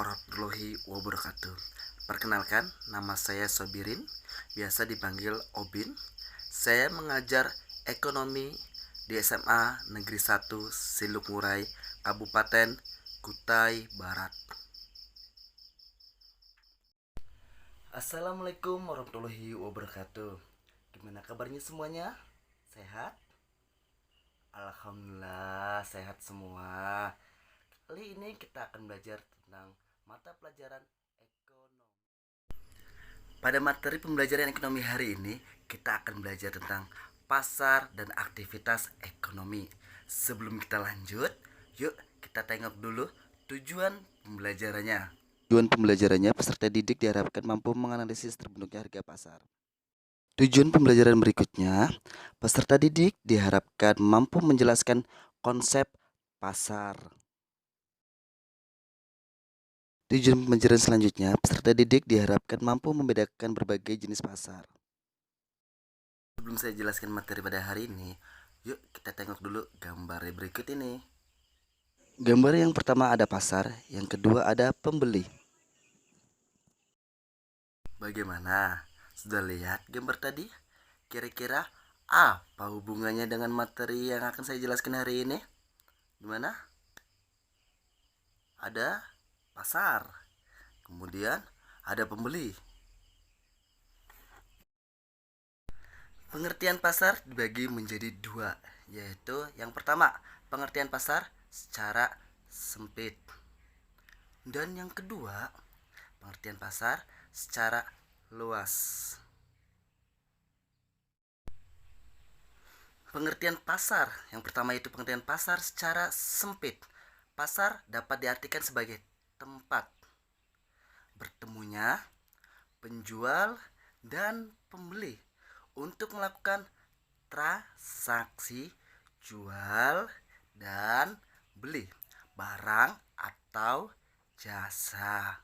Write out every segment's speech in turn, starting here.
warahmatullahi wabarakatuh. Perkenalkan, nama saya Sobirin, biasa dipanggil Obin. Saya mengajar ekonomi di SMA Negeri 1 Siluk Murai, Kabupaten Kutai Barat. Assalamualaikum warahmatullahi wabarakatuh. Gimana kabarnya semuanya? Sehat? Alhamdulillah sehat semua. Kali ini kita akan belajar tentang mata pelajaran ekonomi. Pada materi pembelajaran ekonomi hari ini, kita akan belajar tentang pasar dan aktivitas ekonomi. Sebelum kita lanjut, yuk kita tengok dulu tujuan pembelajarannya. Tujuan pembelajarannya, peserta didik diharapkan mampu menganalisis terbentuknya harga pasar. Tujuan pembelajaran berikutnya, peserta didik diharapkan mampu menjelaskan konsep pasar. Tujuan pembelajaran selanjutnya, peserta didik diharapkan mampu membedakan berbagai jenis pasar. Sebelum saya jelaskan materi pada hari ini, yuk kita tengok dulu gambar berikut ini. Gambar yang pertama ada pasar, yang kedua ada pembeli. Bagaimana? Sudah lihat gambar tadi? Kira-kira apa hubungannya dengan materi yang akan saya jelaskan hari ini? Gimana? Ada pasar, kemudian ada pembeli. Pengertian pasar dibagi menjadi dua, yaitu yang pertama, pengertian pasar secara sempit, dan yang kedua, pengertian pasar secara luas. Pengertian pasar yang pertama itu pengertian pasar secara sempit. Pasar dapat diartikan sebagai tempat bertemunya penjual dan pembeli untuk melakukan transaksi jual dan beli barang atau jasa.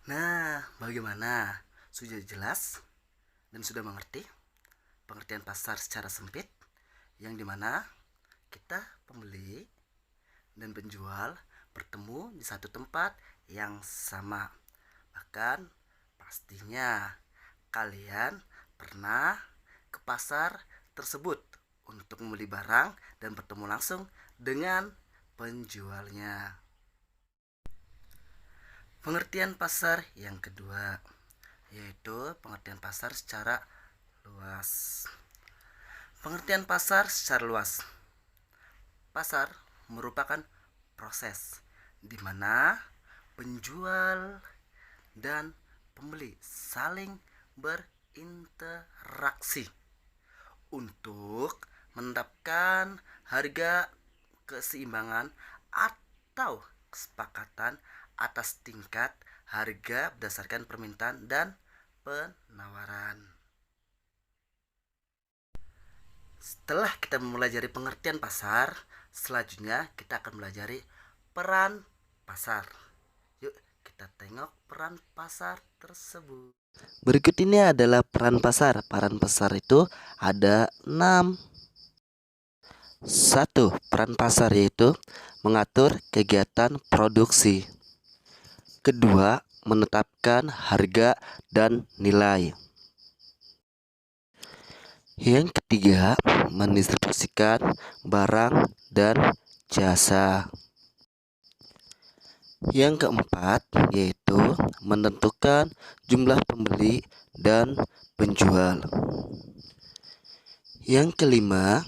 Nah, bagaimana? Sudah jelas dan sudah mengerti pengertian pasar secara sempit, yang dimana kita pembeli dan penjual bertemu di satu tempat yang sama. Bahkan pastinya kalian pernah ke pasar tersebut untuk membeli barang dan bertemu langsung dengan penjualnya. Pengertian pasar yang kedua, yaitu pengertian pasar secara luas. Pengertian pasar secara luas. Pasar merupakan proses di mana penjual dan pembeli saling berinteraksi untuk menetapkan harga keseimbangan atau kesepakatan atas tingkat harga berdasarkan permintaan dan penawaran. Setelah kita mempelajari pengertian pasar, selanjutnya kita akan mempelajari peran pasar. Yuk kita tengok peran pasar tersebut. Berikut ini adalah peran pasar. Peran pasar itu ada 6. 1. Peran pasar yaitu mengatur kegiatan produksi. Kedua, menetapkan harga dan nilai. Yang ketiga, mendistribusikan barang dan jasa. Yang keempat, yaitu menentukan jumlah pembeli dan penjual. Yang kelima,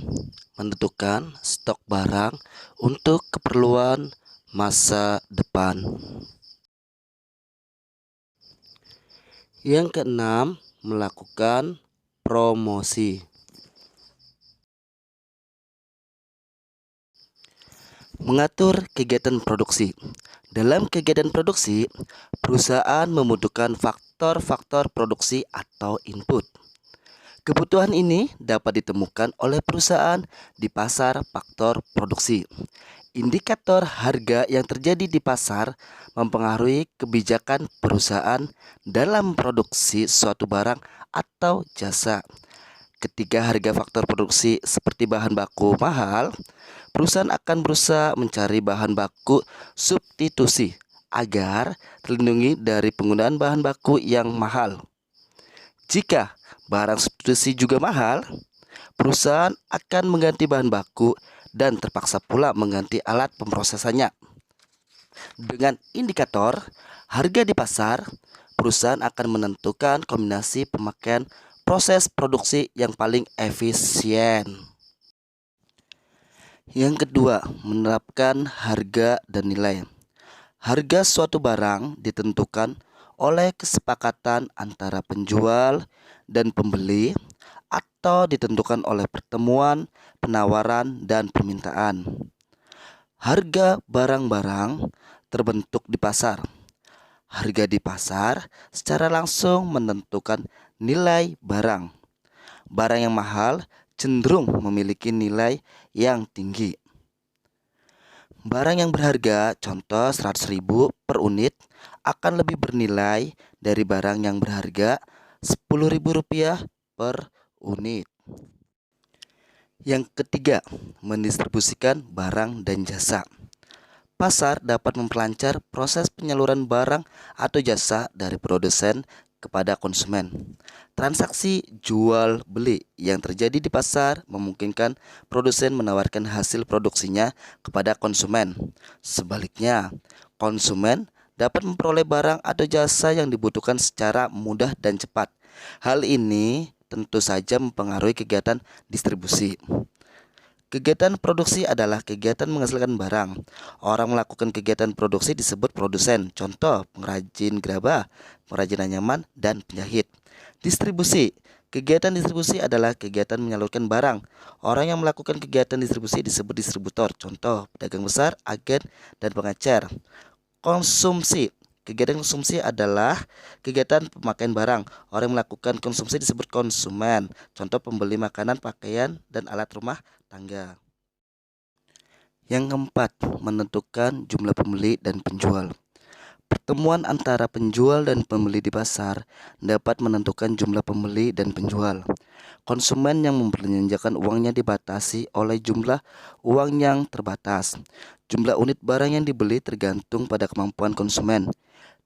menentukan stok barang untuk keperluan masa depan. Yang keenam, melakukan promosi. Mengatur kegiatan produksi. Dalam kegiatan produksi, perusahaan membutuhkan faktor-faktor produksi atau input. Kebutuhan ini dapat ditemukan oleh perusahaan di pasar faktor produksi. Indikator harga yang terjadi di pasar mempengaruhi kebijakan perusahaan dalam produksi suatu barang atau jasa. Ketika harga faktor produksi seperti bahan baku mahal, perusahaan akan berusaha mencari bahan baku substitusi agar terlindungi dari penggunaan bahan baku yang mahal. Jika barang substitusi juga mahal, perusahaan akan mengganti bahan baku dan terpaksa pula mengganti alat pemrosesannya. Dengan indikator harga di pasar, perusahaan akan menentukan kombinasi pemakaian proses produksi yang paling efisien. Yang kedua, menerapkan harga dan nilai. Harga suatu barang ditentukan oleh kesepakatan antara penjual dan pembeli atau ditentukan oleh pertemuan penawaran dan permintaan. Harga barang-barang terbentuk di pasar. Harga di pasar secara langsung menentukan nilai barang. Barang yang mahal cenderung memiliki nilai yang tinggi. Barang yang berharga, contoh 100.000 per unit, akan lebih bernilai dari barang yang berharga Rp10.000 per unit. Yang ketiga, mendistribusikan barang dan jasa. Pasar dapat memperlancar proses penyaluran barang atau jasa dari produsen kepada konsumen. Transaksi jual beli yang terjadi di pasar memungkinkan produsen menawarkan hasil produksinya kepada konsumen. Sebaliknya, konsumen dapat memperoleh barang atau jasa yang dibutuhkan secara mudah dan cepat. Hal ini tentu saja mempengaruhi kegiatan distribusi. Kegiatan produksi adalah kegiatan menghasilkan barang. Orang melakukan kegiatan produksi disebut produsen. Contoh, pengrajin gerabah, pengrajin anyaman, dan penjahit. Distribusi. Kegiatan distribusi adalah kegiatan menyalurkan barang. Orang yang melakukan kegiatan distribusi disebut distributor. Contoh, pedagang besar, agen, dan pengecer. Konsumsi. Kegiatan konsumsi adalah kegiatan pemakaian barang. Orang yang melakukan konsumsi disebut konsumen. Contoh, pembeli makanan, pakaian, dan alat rumah tangga. Yang keempat, menentukan jumlah pembeli dan penjual. Pertemuan antara penjual dan pembeli di pasar dapat menentukan jumlah pembeli dan penjual. Konsumen yang memperbelanjakan uangnya dibatasi oleh jumlah uang yang terbatas. Jumlah unit barang yang dibeli tergantung pada kemampuan konsumen.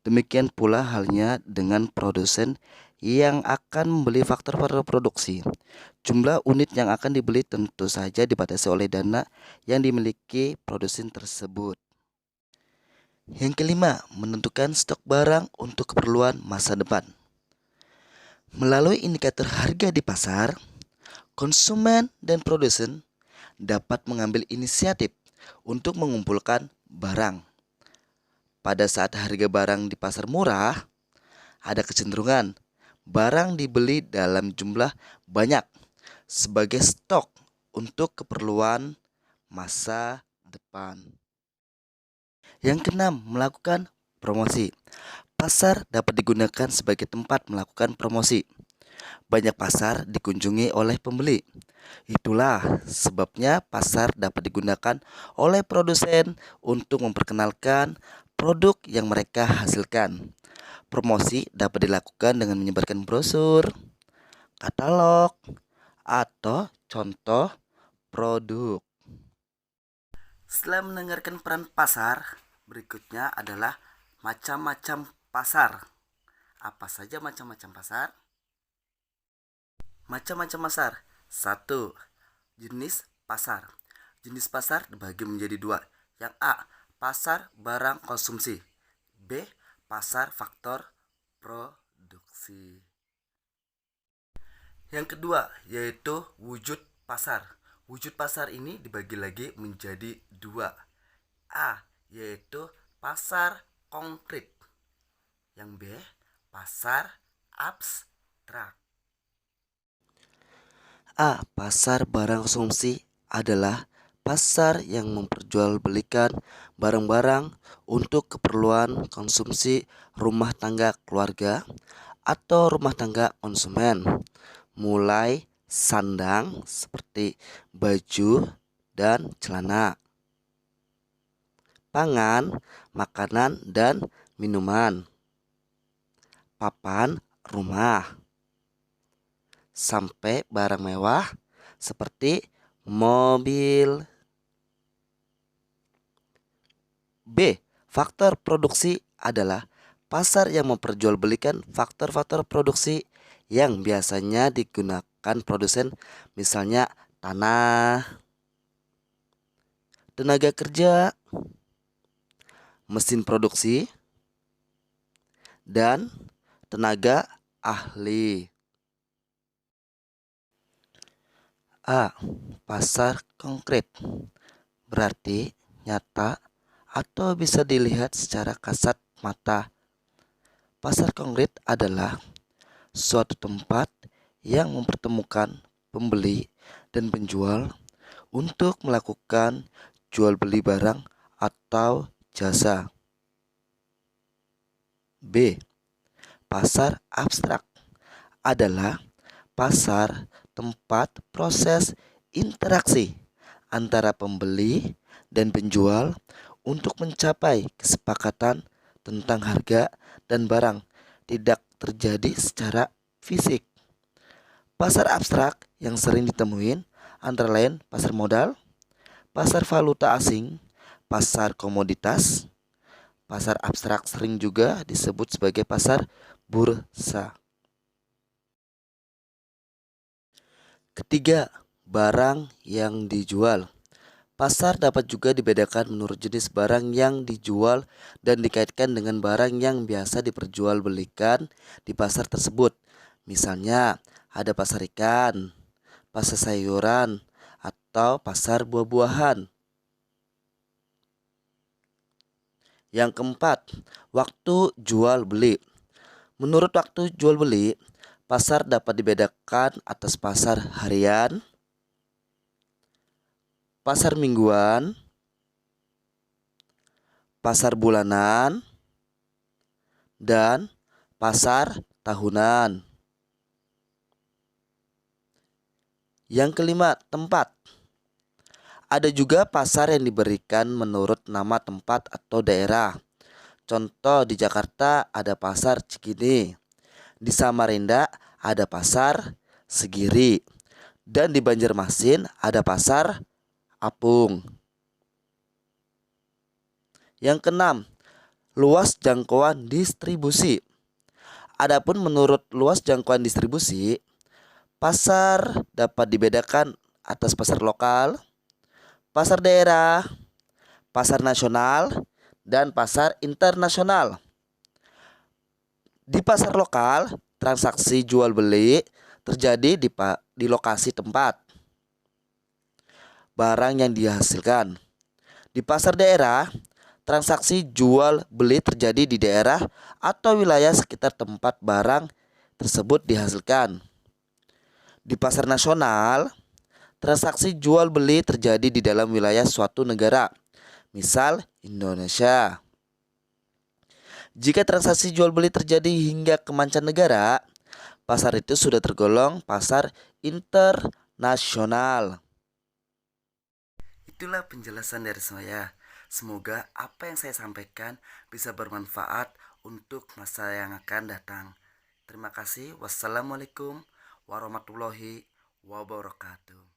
Demikian pula halnya dengan produsen yang akan membeli faktor produksi. Jumlah unit yang akan dibeli tentu saja dibatasi oleh dana yang dimiliki produsen tersebut. Yang kelima, menentukan stok barang untuk keperluan masa depan. Melalui indikator harga di pasar, konsumen dan produsen dapat mengambil inisiatif untuk mengumpulkan barang. Pada saat harga barang di pasar murah, ada kecenderungan barang dibeli dalam jumlah banyak sebagai stok untuk keperluan masa depan. Yang keenam, melakukan promosi. Pasar dapat digunakan sebagai tempat melakukan promosi. Banyak pasar dikunjungi oleh pembeli. Itulah sebabnya pasar dapat digunakan oleh produsen untuk memperkenalkan produk yang mereka hasilkan. Promosi dapat dilakukan dengan menyebarkan brosur, katalog, atau contoh produk. Setelah mendengarkan peran pasar, berikutnya adalah macam-macam pasar. Apa saja macam-macam pasar? Macam-macam pasar. 1. Jenis pasar. Jenis pasar dibagi menjadi 2. Yang A, pasar barang konsumsi. B, pasar faktor produksi. Yang kedua yaitu wujud pasar. Wujud pasar ini dibagi lagi menjadi 2. A, yaitu pasar konkret. Yang B, pasar abstrak. A. Pasar barang konsumsi adalah pasar yang memperjualbelikan barang-barang untuk keperluan konsumsi rumah tangga keluarga atau rumah tangga konsumen, mulai sandang seperti baju dan celana, pangan, makanan dan minuman, papan rumah, sampai barang mewah seperti mobil. B. Faktor produksi adalah pasar yang memperjualbelikan faktor-faktor produksi yang biasanya digunakan produsen, misalnya tanah, tenaga kerja, mesin produksi, dan tenaga ahli. A. Pasar konkret berarti nyata atau bisa dilihat secara kasat mata. Pasar konkret adalah suatu tempat yang mempertemukan pembeli dan penjual untuk melakukan jual beli barang atau jasa. B. Pasar abstrak adalah pasar tempat proses interaksi antara pembeli dan penjual untuk mencapai kesepakatan tentang harga dan barang tidak terjadi secara fisik. Pasar abstrak yang sering ditemuin antara lain pasar modal, pasar valuta asing, pasar komoditas. Pasar abstrak sering juga disebut sebagai pasar bursa. Ketiga, barang yang dijual. Pasar dapat juga dibedakan menurut jenis barang yang dijual dan dikaitkan dengan barang yang biasa diperjualbelikan di pasar tersebut. Misalnya, ada pasar ikan, pasar sayuran, atau pasar buah-buahan. Yang keempat, waktu jual beli. Menurut waktu jual beli, pasar dapat dibedakan atas pasar harian, pasar mingguan, pasar bulanan, dan pasar tahunan. Yang kelima, tempat. Ada juga pasar yang diberikan menurut nama tempat atau daerah. Contoh di Jakarta ada pasar Cikini, di Samarinda ada pasar Segiri, dan di Banjarmasin ada pasar Apung. Yang keenam, luas jangkauan distribusi. Adapun menurut luas jangkauan distribusi, pasar dapat dibedakan atas pasar lokal, pasar daerah, pasar nasional, dan pasar internasional. Di pasar lokal, transaksi jual beli terjadi di lokasi tempat barang yang dihasilkan. Di pasar daerah, transaksi jual beli terjadi di daerah atau wilayah sekitar tempat barang tersebut dihasilkan. Di pasar nasional, transaksi jual beli terjadi di dalam wilayah suatu negara, misal Indonesia. Jika transaksi jual beli terjadi hingga ke mancanegara, pasar itu sudah tergolong pasar internasional. Itulah penjelasan dari saya. Semoga apa yang saya sampaikan bisa bermanfaat untuk masa yang akan datang. Terima kasih. Wassalamualaikum warahmatullahi wabarakatuh.